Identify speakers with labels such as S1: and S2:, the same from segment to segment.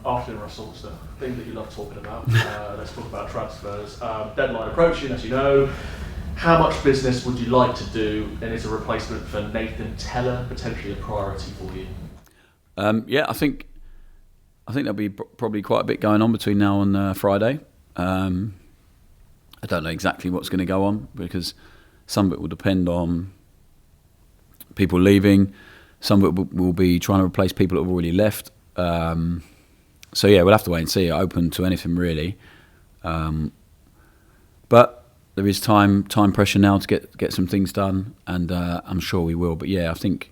S1: After Russell, it's the thing that you love talking about. Let's talk about transfers. Deadline approaching, as you know. How much business would you like to do, and is a replacement for Nathan Teller potentially a priority for you?
S2: Yeah, I think there'll be probably quite a bit going on between now and Friday. I don't know exactly what's going to go on because some of it will depend on people leaving. Some of it will be trying to replace people that have already left. So yeah, we'll have to wait and see. Open to anything really, but there is time pressure now to get some things done, and I'm sure we will. But yeah, I think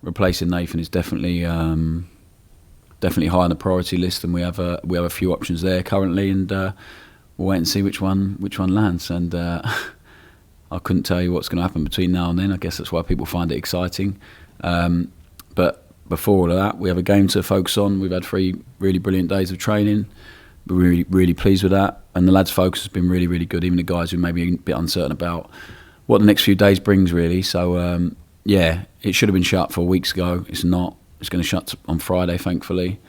S2: replacing Nathan is definitely high on the priority list, and we have a few options there currently, and we'll wait and see which one lands. And I couldn't tell you what's going to happen between now and then. I guess that's why people find it exciting. But before all of that, we have a game to focus on. We've had 3 really brilliant days of training. We're really, really pleased with that. And the lads' focus has been really, really good, even the guys who may be a bit uncertain about what the next few days brings, really. So, yeah, it should have been shut 4 weeks ago. It's not. It's going to shut on Friday, thankfully.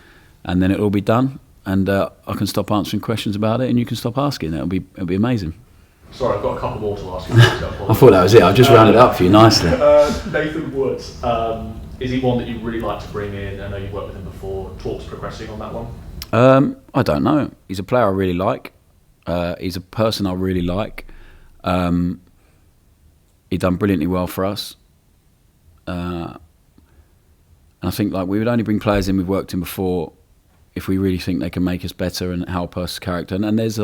S2: And then it'll all be done. And I can stop answering questions about it, and you can stop asking. It'll be amazing.
S1: Sorry, I've got a couple more to ask you.
S2: I thought that was it. I'll just round it up for you nicely.
S1: Nathan Woods, is he one that you really like to bring in? I know you've worked with him before. Talks progressing on that one?
S2: I don't know. He's a player I really like. He's a person I really like. He done brilliantly well for us. And I think we would only bring players in we've worked in before if we really think they can make us better and help us character. And there is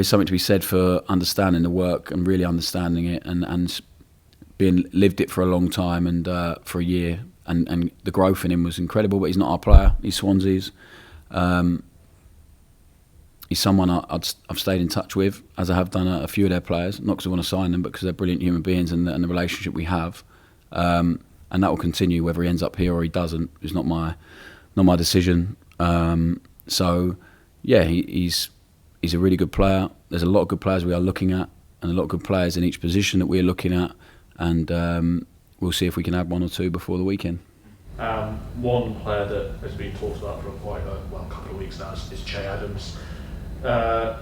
S2: something to be said for understanding the work and really understanding it and being lived it for a long time and for a year. And the growth in him was incredible, but he's not our player. He's Swansea's. He's someone I've stayed in touch with, as I have done a few of their players, not because I want to sign them, but because they're brilliant human beings and the relationship we have. And that will continue whether he ends up here or he doesn't. It's not my decision. So, yeah, he's a really good player. There's a lot of good players we are looking at, and a lot of good players in each position that we're looking at. And we'll see if we can add 1 or 2 before the weekend.
S1: One player that has been talked about for quite a couple of weeks now is Che Adams.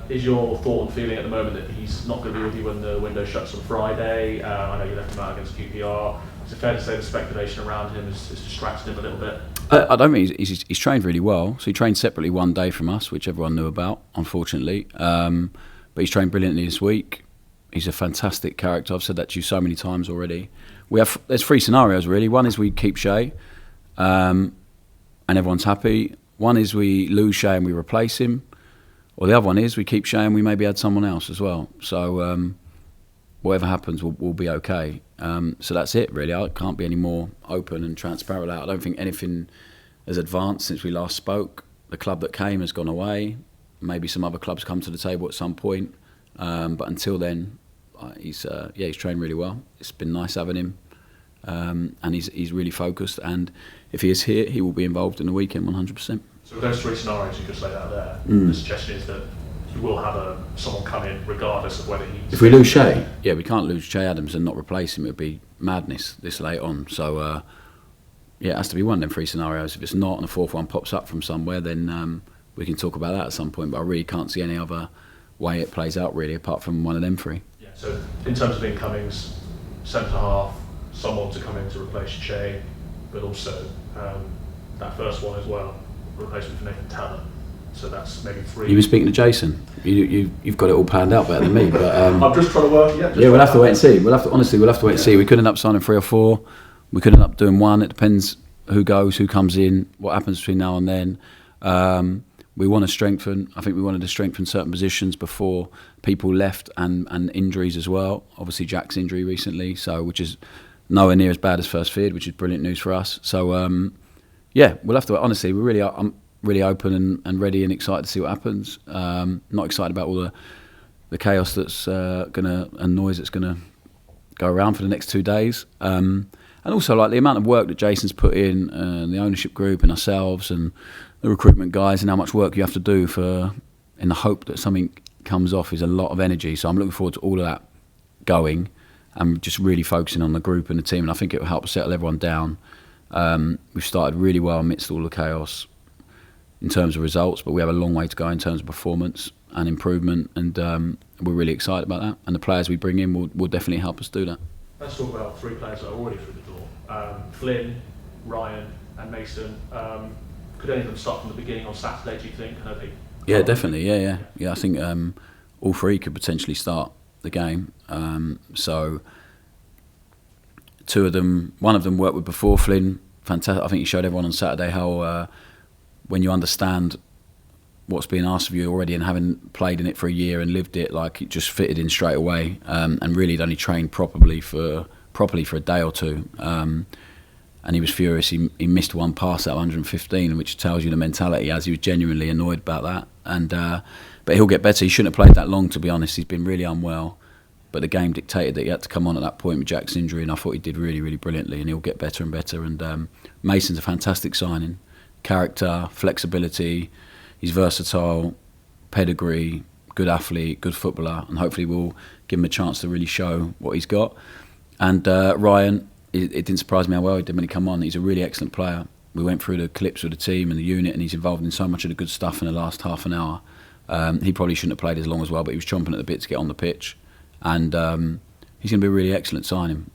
S1: Is your thought and feeling at the moment that he's not going to be with you when the window shuts on Friday? I know you left him out against QPR. Is it fair to say the speculation around him has distracted him a little bit?
S2: I don't think he's trained really well. So he trained separately one day from us, which everyone knew about, unfortunately. But he's trained brilliantly this week. He's a fantastic character. I've said that to you so many times already. There's 3 scenarios really. One is we keep Shea, and everyone's happy. One is we lose Shea and we replace him, or the other one is we keep Shea and we maybe add someone else as well. So whatever happens, we'll be okay. So that's it really. I can't be any more open and transparent. I don't think anything has advanced since we last spoke. The club that came has gone away. Maybe some other clubs come to the table at some point. But until then, he's trained really well. It's been nice having him, and he's really focused. And if he is here, he will be involved in the weekend 100%.
S1: So with those 3 scenarios you just laid out there, the suggestion is that you will have someone come in regardless of whether he's...
S2: If we lose Shea, we can't lose Che Adams and not replace him. It would be madness this late on. So it has to be one of them 3 scenarios. If it's not and a 4th one pops up from somewhere, then we can talk about that at some point. But I really can't see any other way it plays out really, apart from one of them 3.
S1: Yeah. So in terms of incomings, centre half, someone to come in to replace Che, but also that first one as well, replacement for Nathan Teller. So that's maybe 3.
S2: You were speaking to Jason. You've got it all planned out better than me. But
S1: I'm just trying to work. Yeah,
S2: we'll have to wait and see. We'll have to wait and see. We could end up signing 3 or 4. We could end up doing 1. It depends who goes, who comes in, what happens between now and then. We want to strengthen. I think we wanted to strengthen certain positions before people left and injuries as well. Obviously, Jack's injury recently, which is nowhere near as bad as first feared, which is brilliant news for us. So, we'll have to. Honestly, I'm really open and ready and excited to see what happens. Not excited about all the chaos that's and noise that's gonna go around for the next 2 days. And also the amount of work that Jason's put in, the ownership group and ourselves and the recruitment guys, and how much work you have to do in the hope that something comes off is a lot of energy. So I'm looking forward to all of that going and just really focusing on the group and the team. And I think it will help settle everyone down. We've started really well amidst all the chaos. in terms of results, but we have a long way to go in terms of performance and improvement, and we're really excited about that. And the players we bring in will definitely help us do that.
S1: Let's talk about 3 players that are already through the door. Flynn, Ryan and Mason. Could any of them start from the beginning on Saturday, do you think? I know
S2: yeah, definitely. Yeah. I think all 3 could potentially start the game. So 2 of them, one of them worked with before, Flynn. Fantastic. I think he showed everyone on Saturday how when you understand what's being asked of you already and having played in it for a year and lived it, like it just fitted in straight away, and really had only trained properly for a day or 2. And he was furious. He missed 1 pass out of 115, which tells you the mentality as he was genuinely annoyed about that. And but he'll get better. He shouldn't have played that long, to be honest. He's been really unwell. But the game dictated that he had to come on at that point with Jack's injury, and I thought he did really, really brilliantly, and he'll get better and better. And Mason's a fantastic signing. Character, flexibility, he's versatile, pedigree, good athlete, good footballer, and hopefully we'll give him a chance to really show what he's got. And Ryan, it didn't surprise me how well he did when he came on. He's a really excellent player. We went through the clips with the team and the unit, and he's involved in so much of the good stuff in the last half an hour. He probably shouldn't have played as long as well, but he was chomping at the bit to get on the pitch. And he's going to be a really excellent signing,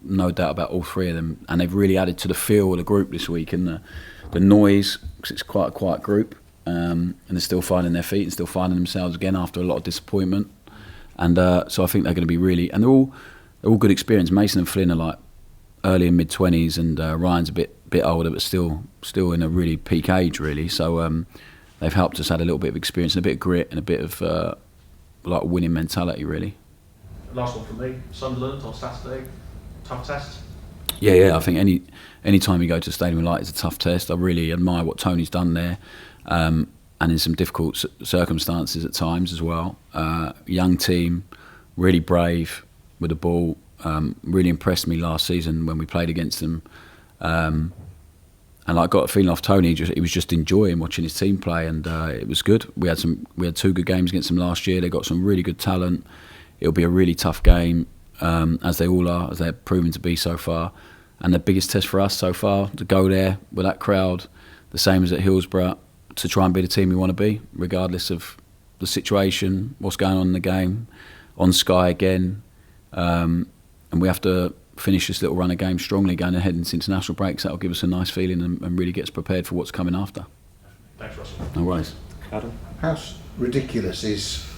S2: no doubt about all 3 of them. And they've really added to the feel of the group this week, and the noise, because it's quite a quiet group, and they're still finding their feet and still finding themselves again after a lot of disappointment. And so I think they're going to be really, and they're all good experience. Mason and Flynn are like early and mid-20s, and Ryan's a bit older, but still in a really peak age, really. So they've helped us add a little bit of experience and a bit of grit and a bit of like winning mentality, really.
S1: Last one from me, Sunderland on Saturday. Tough test?
S2: Yeah. I think any time you go to a stadium like it's a tough test. I really admire what Tony's done there, and in some difficult circumstances at times as well. Young team, really brave with the ball. Really impressed me last season when we played against them. And I got a feeling off Tony, he was just enjoying watching his team play, and it was good. We had 2 good games against them last year. They got some really good talent. It'll be a really tough game, as they all are, as they're proven to be so far. And the biggest test for us so far, to go there with that crowd, the same as at Hillsborough, to try and be the team we want to be, regardless of the situation, what's going on in the game, on Sky again. And we have to finish this little run of games strongly going ahead into international breaks. That'll give us a nice feeling and really get us prepared for what's coming after.
S1: Thanks, Russell.
S2: No worries.
S3: Adam?
S4: How ridiculous is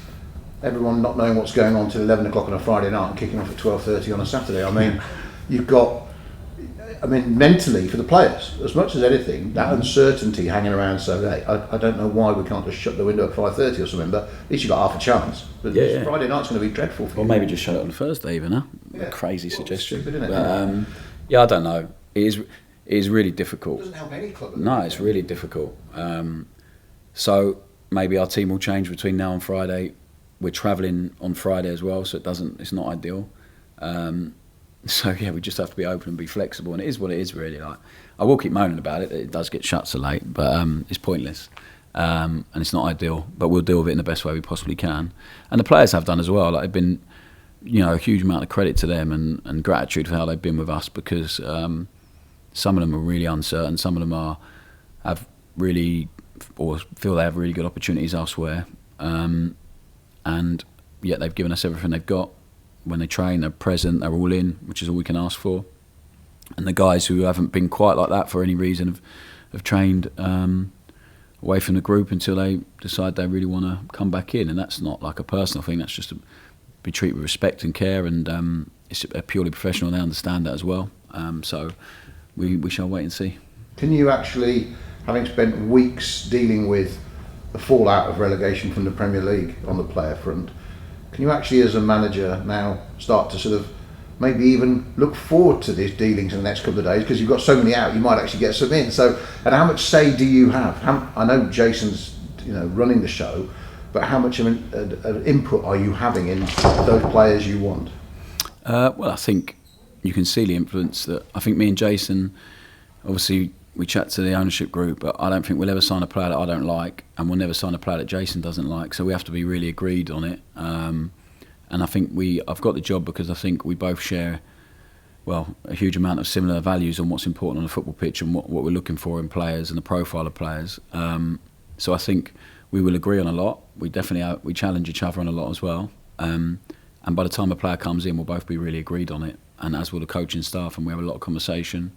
S4: everyone not knowing what's going on till 11 o'clock on a Friday night and kicking off at 12:30 on a Saturday? I mean, mentally for the players, as much as anything, that uncertainty hanging around so late. I don't know why we can't just shut the window at 5:30 or something, but at least you've got half a chance. But Friday night's going to be dreadful for you.
S2: Or maybe just shut it on Thursday even, huh?
S4: Yeah.
S2: Crazy suggestion.
S4: Stupid, isn't it?
S2: But, yeah, I don't know. It is really difficult.
S4: It doesn't help any club.
S2: No, it's really difficult. So maybe our team will change between now and Friday. We're travelling on Friday as well, so it's not ideal. So yeah, we just have to be open and be flexible, and it is what it is really. Like, I will keep moaning about it. It does get shut so late, but it's pointless, and it's not ideal. But we'll deal with it in the best way we possibly can, and the players have done as well. Like, they've been, a huge amount of credit to them and gratitude for how they've been with us, because some of them are really uncertain. Some of them have really, or feel they have really good opportunities elsewhere, and yet they've given us everything they've got. When they train, they're present, they're all in, which is all we can ask for. And the guys who haven't been quite like that for any reason have trained away from the group until they decide they really want to come back in. And that's not like a personal thing, that's just to be treated with respect and care, and it's purely professional, and they understand that as well. So we shall wait and see.
S4: Can you actually, having spent weeks dealing with the fallout of relegation from the Premier League on the player front, can you actually, as a manager now, start to sort of maybe even look forward to these dealings in the next couple of days? Because you've got so many out, you might actually get some in. So, and how much say do you have? I know Jason's, running the show, but how much of an input are you having in those players you want?
S2: Well, I think you can see the influence that I think me and Jason, obviously, we chat to the ownership group, but I don't think we'll ever sign a player that I don't like, and we'll never sign a player that Jason doesn't like. So we have to be really agreed on it. And I think I've got the job because I think we both share a huge amount of similar values on what's important on a football pitch and what we're looking for in players and the profile of players. So I think we will agree on a lot. We definitely we challenge each other on a lot as well. And by the time a player comes in, we'll both be really agreed on it, and as will the coaching staff, and we have a lot of conversation.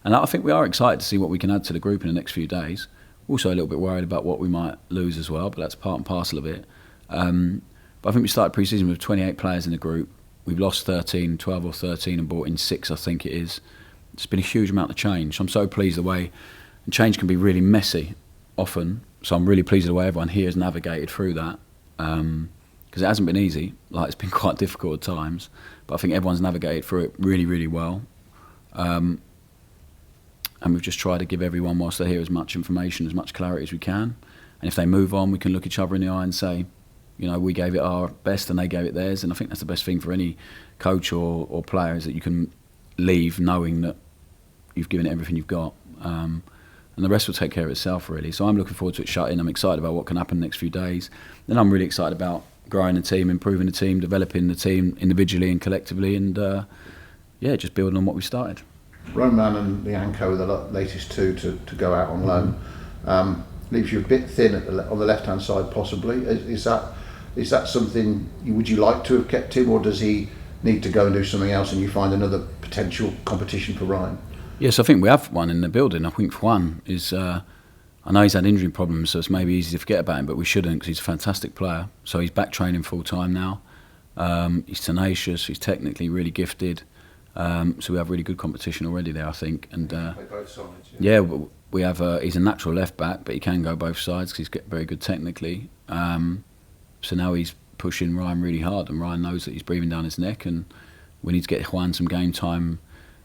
S2: And I think we are excited to see what we can add to the group in the next few days. Also a little bit worried about what we might lose as well, but that's part and parcel of it. But I think we started pre-season with 28 players in the group. We've lost 13, 12 or 13 and brought in 6, I think it is. It's been a huge amount of change. I'm so pleased the way, and change can be really messy often, so I'm really pleased with the way everyone here has navigated through that. Because it hasn't been easy, like it's been quite difficult at times, but I think everyone's navigated through it really, really well. And we've just tried to give everyone, whilst they're here, as much information, as much clarity as we can. And if they move on, we can look each other in the eye and say, you know, we gave it our best and they gave it theirs. And I think that's the best thing for any coach or player, is that you can leave knowing that you've given it everything you've got. And the rest will take care of itself, really. So I'm looking forward to it shutting. I'm excited about what can happen the next few days. Then I'm really excited about growing the team, improving the team, developing the team individually and collectively, and just building on what we started.
S4: Roman and Lianco, the latest two to go out on loan, leaves you a bit thin on the left hand side, possibly. Is that something? Would you like to have kept him, or does he need to go and do something else, and you find another potential competition for Ryan?
S2: Yes, I think we have one in the building. I think Juan is. I know he's had injury problems, so it's maybe easy to forget about him, but we shouldn't, because he's a fantastic player. So he's back training full time now. He's tenacious. He's technically really gifted. So we have really good competition already there, I think. And
S4: play both sides.
S2: yeah, we have. He's a natural left back, but he can go both sides because he's very good technically. So now he's pushing Ryan really hard, and Ryan knows that he's breathing down his neck, and we need to get Juan some game time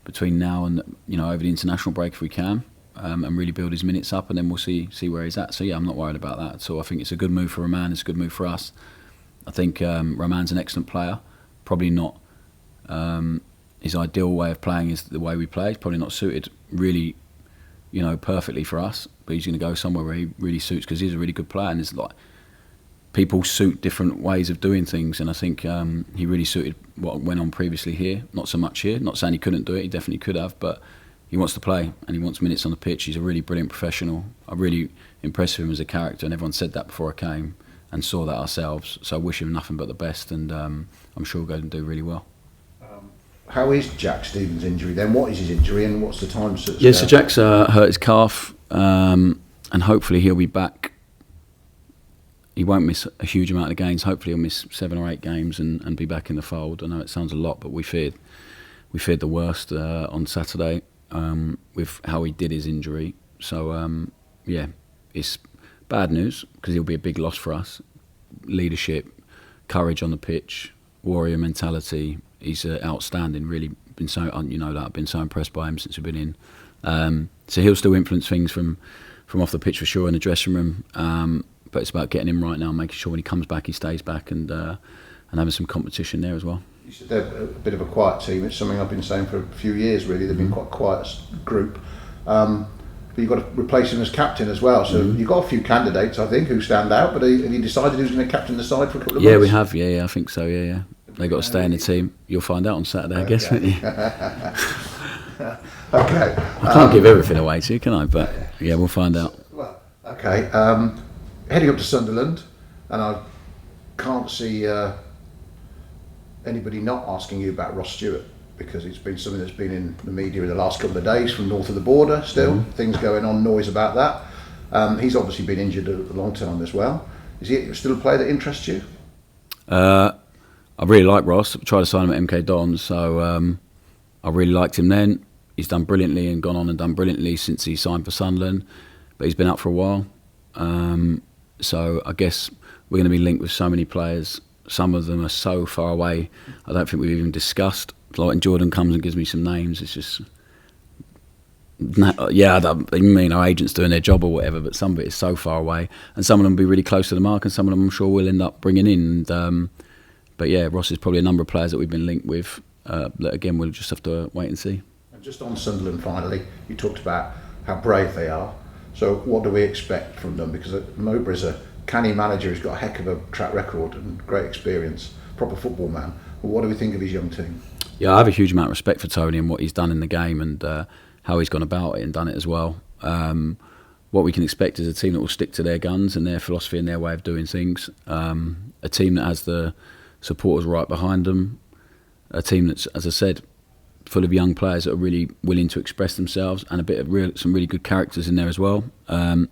S2: between now and over the international break if we can, and really build his minutes up, and then we'll see where he's at. So yeah, I'm not worried about that at all. I think it's a good move for Roman. It's a good move for us. I think Roman's an excellent player. Probably not his ideal way of playing is the way we play. He's probably not suited really, perfectly for us. But he's going to go somewhere where he really suits, because he's a really good player, and it's like people suit different ways of doing things, and I think he really suited what went on previously here. Not so much here. Not saying he couldn't do it. He definitely could have, but he wants to play and he wants minutes on the pitch. He's a really brilliant professional. I'm really impressed with him as a character, and everyone said that before I came and saw that ourselves. So I wish him nothing but the best, and I'm sure he'll go and do really well.
S4: How is Jack Stevens' injury then? What is his injury, and what's the time?
S2: Yeah, so Jack's hurt his calf, and hopefully he'll be back. He won't miss a huge amount of games. Hopefully he'll miss 7 or 8 games and be back in the fold. I know it sounds a lot, but we feared the worst on Saturday with how he did his injury. So it's bad news, because he'll be a big loss for us. Leadership, courage on the pitch, warrior mentality. He's outstanding. Really been so I've been so impressed by him since we've been in. So he'll still influence things from off the pitch for sure, in the dressing room. But it's about getting him right now, making sure when he comes back he stays back, and having some competition there as well.
S4: You said they're a bit of a quiet team. It's something I've been saying for a few years, really. They've been quite a quiet group. But you've got to replace him as captain as well. So you've got a few candidates, I think, who stand out. But have you decided who's going to captain the side for a couple of months?
S2: Yeah, we have. Yeah, I think so. Yeah. They've got to stay in the team. You'll find out on Saturday, I guess, won't you?
S4: Okay.
S2: I can't give everything away to you, can I? But yeah, we'll find out.
S4: Well, okay. Heading up to Sunderland, and I can't see anybody not asking you about Ross Stewart, because it's been something that's been in the media in the last couple of days from north of the border still. Things going on, noise about that. He's obviously been injured a long time as well. Is he still a player that interests you?
S2: I really like Ross. I tried to sign him at MK Dons, so I really liked him then. He's done brilliantly and gone on and done brilliantly since he signed for Sunderland, but he's been out for a while. So I guess we're going to be linked with so many players. Some of them are so far away, I don't think we've even discussed. Like when Jordan comes and gives me some names, it's just... I mean our agents doing their job or whatever, but some of it is so far away, and some of them will be really close to the mark, and some of them I'm sure we'll end up bringing in. But yeah, Ross is probably a number of players that we've been linked with. That again, we'll just have to wait and see.
S4: And just on Sunderland, finally, you talked about how brave they are. So what do we expect from them? Because Mowbray's a canny manager who's got a heck of a track record and great experience, proper football man. But what do we think of his young team?
S2: Yeah, I have a huge amount of respect for Tony and what he's done in the game and how he's gone about it and done it as well. What we can expect is a team that will stick to their guns and their philosophy and their way of doing things. A team that has the supporters right behind them. A team that's, as I said, full of young players that are really willing to express themselves, and a bit of some really good characters in there as well. I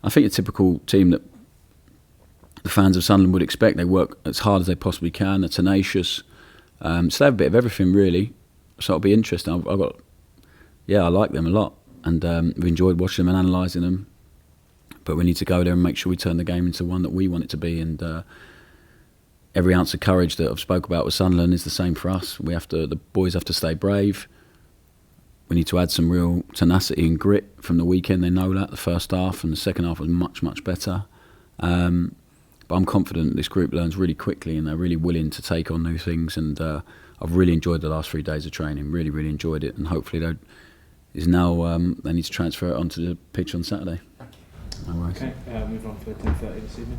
S2: think a typical team that the fans of Sunderland would expect. They work as hard as they possibly can. They're tenacious. So they have a bit of everything really. So it'll be interesting. I like them a lot, and we've enjoyed watching them and analysing them. But we need to go there and make sure we turn the game into one that we want it to be. And every ounce of courage that I've spoke about with Sunderland is the same for us. The boys have to stay brave. We need to add some real tenacity and grit from the weekend. They know that the first half and the second half was much, much better. But I'm confident this group learns really quickly and they're really willing to take on new things. And I've really enjoyed the last 3 days of training. Really, really enjoyed it. And hopefully they need to transfer it onto the pitch on Saturday. No worries.
S3: Okay, move on for 10:30 this evening.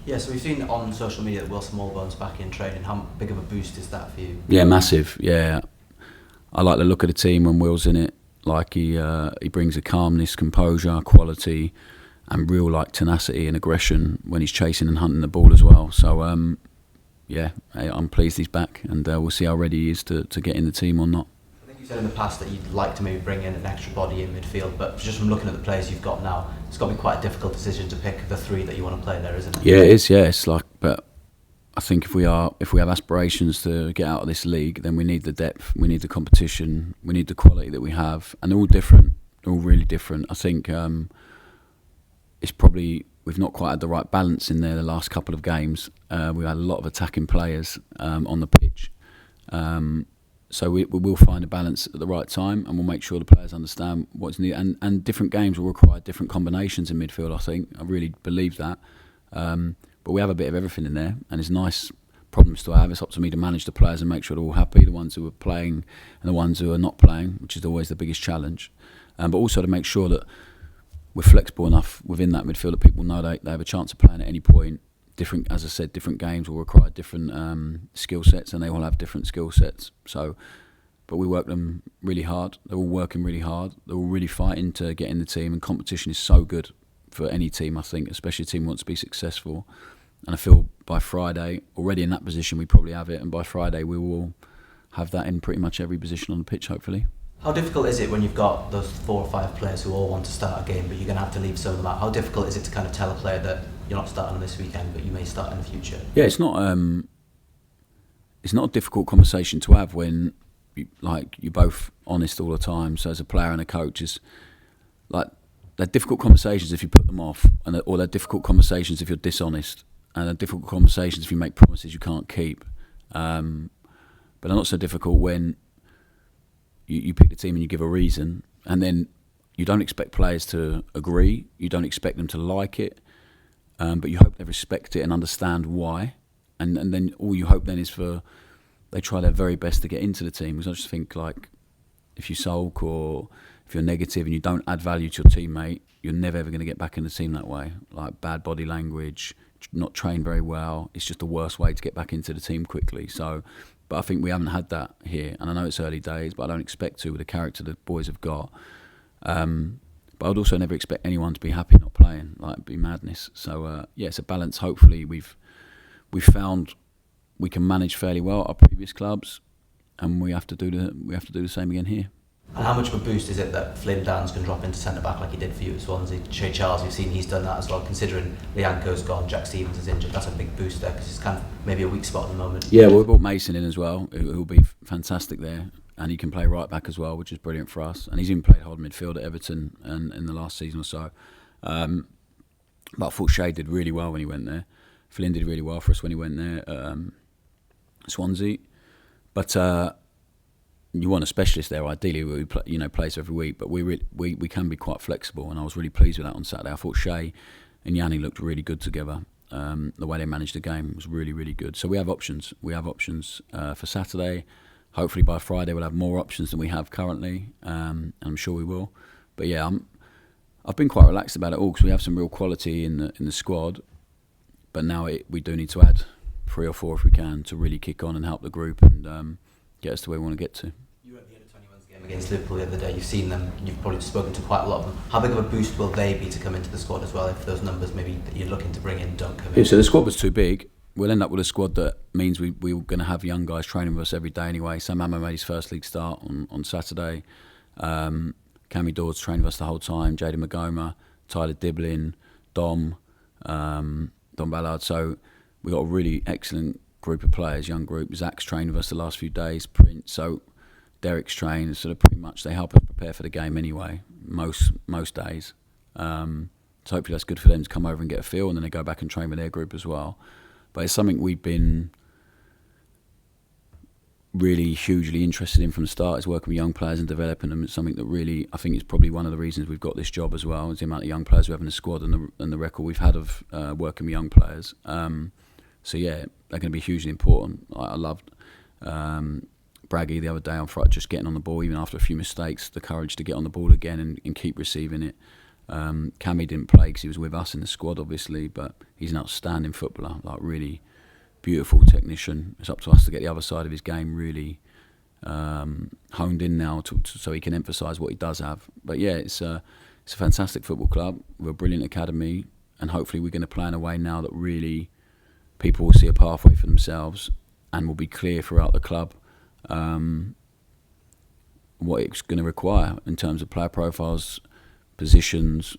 S5: Yeah, so we've seen on social media that Will Smallbone's back in training. How big of a boost is that for you?
S2: Yeah, massive. Yeah, I like the look of the team when Will's in it. Like he brings a calmness, composure, quality, and real like tenacity and aggression when he's chasing and hunting the ball as well. So I'm pleased he's back, and we'll see how ready he is to get in the team or not.
S5: I think you said in the past that you'd like to maybe bring in an extra body in midfield, but just from looking at the players you've got now, it's got to be quite a difficult decision to pick the 3 that you want to play there, isn't it?
S2: Yeah, it is. Yeah, it's like, but I think if we have aspirations to get out of this league, then we need the depth, we need the competition, we need the quality that we have, and they're all different. They're all really different. I think it's probably we've not quite had the right balance in there the last couple of games. We've had a lot of attacking players on the pitch. So we will find a balance at the right time, and we'll make sure the players understand what's needed. And different games will require different combinations in midfield, I think. I really believe that. But we have a bit of everything in there, and it's nice problems to have. It's up to me to manage the players and make sure they're all happy, the ones who are playing and the ones who are not playing, which is always the biggest challenge. But also to make sure that we're flexible enough within that midfield that people know they have a chance of playing at any point. As I said, different games will require different skill sets, and they all have different skill sets. So, but we work them really hard. They're all working really hard. They're all really fighting to get in the team, and competition is so good for any team, I think, especially a team who wants to be successful. And I feel by Friday, already in that position, we probably have it, and by Friday we will have that in pretty much every position on the pitch, hopefully.
S5: How difficult is it when you've got those 4 or 5 players who all want to start a game, but you're going to have to leave some of them out? How difficult is it to kind of tell a player that you're not starting on this weekend, but you may start in the future? Yeah,
S2: it's not a difficult conversation to have when you're both honest all the time. So as a player and a coach, is like they're difficult conversations if you put them off, or they're difficult conversations if you're dishonest, and they're difficult conversations if you make promises you can't keep. But they're not so difficult when you pick the team and you give a reason, and then you don't expect players to agree, you don't expect them to like it, but you hope they respect it and understand why, and then all you hope then is for they try their very best to get into the team. Because I just think, like, if you sulk or if you're negative and you don't add value to your teammate, you're never ever going to get back in the team that way. Like bad body language, not trained very well, it's just the worst way to get back into the team quickly. So, but I think we haven't had that here, and I know it's early days, but I don't expect to with the character the boys have got. But I'd also never expect anyone to be happy not playing. Like, it'd be madness. So it's a balance. Hopefully, we've found we can manage fairly well at our previous clubs, and we have to do the same again here.
S5: And how much of a boost is it that Flynn Downs can drop into centre back like he did for you at Swansea? Shay Charles, you've seen he's done that as well. Considering Lianco's gone, Jack Stevens is injured, that's a big boost there because it's kind of maybe a weak spot at the moment.
S2: Yeah, well, we brought Mason in as well, who will be fantastic there, and he can play right back as well, which is brilliant for us. And he's even played holding midfield at Everton and in the last season or so. But I thought Shay did really well when he went there. Flynn did really well for us when he went there. Swansea, but. You want a specialist there, ideally, who plays every week. But we can be quite flexible, and I was really pleased with that on Saturday. I thought Shay and Yanni looked really good together. The way they managed the game was really, really good. So we have options. We have options for Saturday. Hopefully by Friday we'll have more options than we have currently, and I'm sure we will. But yeah, I've been quite relaxed about it all because we have some real quality in the squad. But now we do need to add 3 or 4 if we can to really kick on and help the group and get us to where we want to get to.
S5: You were at the under-21s game against Liverpool the other day. You've seen them. You've probably spoken to quite a lot of them. How big of a boost will they be to come into the squad as well if those numbers maybe that you're looking to bring in don't come in?
S2: Yeah, so the squad was too big. We'll end up with a squad that means we're going to have young guys training with us every day anyway. Sam Ammo made his first league start on Saturday. Cammy Dord's trained with us the whole time. Jaden Magoma, Tyler Diblin, Dom Ballard. So we've got a really excellent group of players, young group. Zach's trained with us the last few days, Prince. So Derek's trained. Sort of pretty much they help us prepare for the game anyway, most days. So hopefully that's good for them to come over and get a feel, and then they go back and train with their group as well. But it's something we've been really hugely interested in from the start, is working with young players and developing them. It's something that really, I think, is probably one of the reasons we've got this job as well, is the amount of young players we have in the squad and the record we've had of working with young players. So yeah, they're going to be hugely important. I loved Braggy the other day on Friday, just getting on the ball, even after a few mistakes, the courage to get on the ball again and keep receiving it. Cammy didn't play because he was with us in the squad, obviously, but he's an outstanding footballer, like really beautiful technician. It's up to us to get the other side of his game really honed in now, so he can emphasise what he does have. But yeah, it's a fantastic football club with a brilliant academy, and hopefully we're going to play in a way now that really people will see a pathway for themselves, and will be clear throughout the club what it's going to require in terms of player profiles, positions.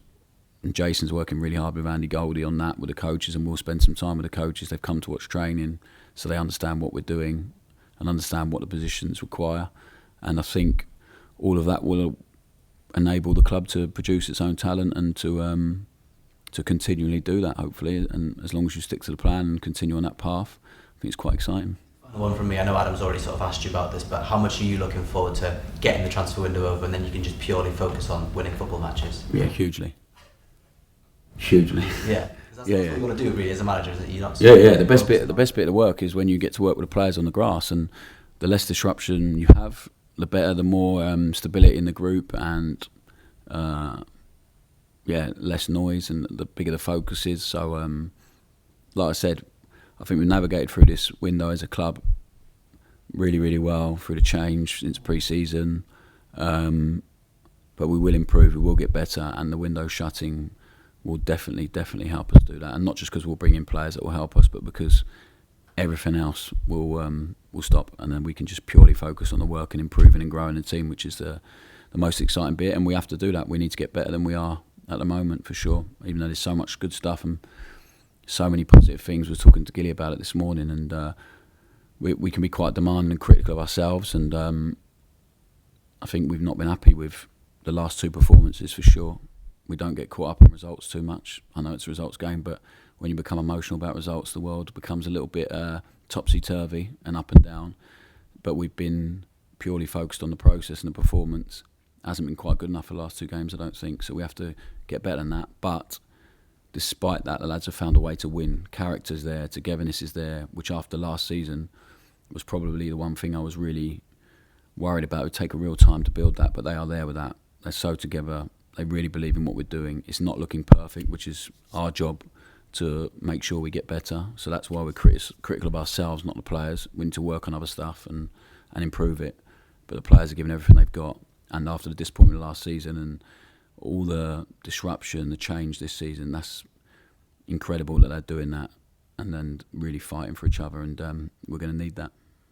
S2: And Jason's working really hard with Andy Goldie on that with the coaches, and we'll spend some time with the coaches. They've come to watch training, so they understand what we're doing and understand what the positions require. And I think all of that will enable the club to produce its own talent and to continually do that, hopefully. And as long as you stick to the plan and continue on that path, I think it's quite exciting.
S5: One from me, I know Adam's already sort of asked you about this, but how much are you looking forward to getting the transfer window over, and then you can just purely focus on winning football matches?
S2: Yeah, hugely.
S5: Yeah, that's what you want to do really as a manager, is that you're not.
S2: Yeah. The best bit of the work is when you get to work with the players on the grass, and the less disruption you have, the better, the more stability in the group, and less noise, and the bigger the focus is. So, like I said, I think we've navigated through this window as a club really, really well through the change since pre-season. But we will improve, we will get better, and the window shutting will definitely help us do that. And not just because we'll bring in players that will help us, but because everything else will stop, and then we can just purely focus on the work and improving and growing the team, which is the most exciting bit. And we have to do that. We need to get better than we are at the moment, for sure, even though there's so much good stuff and so many positive things. We were talking to Gilly about it this morning, and we can be quite demanding and critical of ourselves, and I think we've not been happy with the last two performances, for sure. We don't get caught up in results too much. I know it's a results game, but when you become emotional about results, the world becomes a little bit topsy-turvy and up and down. But we've been purely focused on the process, and the performance hasn't been quite good enough for the last two games, I don't think. So we have to get better than that. But despite that, the lads have found a way to win. Character's there, togetherness is there, which after last season was probably the one thing I was really worried about. It would take a real time to build that, but they are there with that. They're so together. They really believe in what we're doing. It's not looking perfect, which is our job to make sure we get better. So that's why we're critical of ourselves, not the players. We need to work on other stuff and improve it. But the players are giving everything they've got. And after the disappointment of last season and all the disruption, the change this season, that's incredible that they're doing that and then really fighting for each other. And we're going to need that.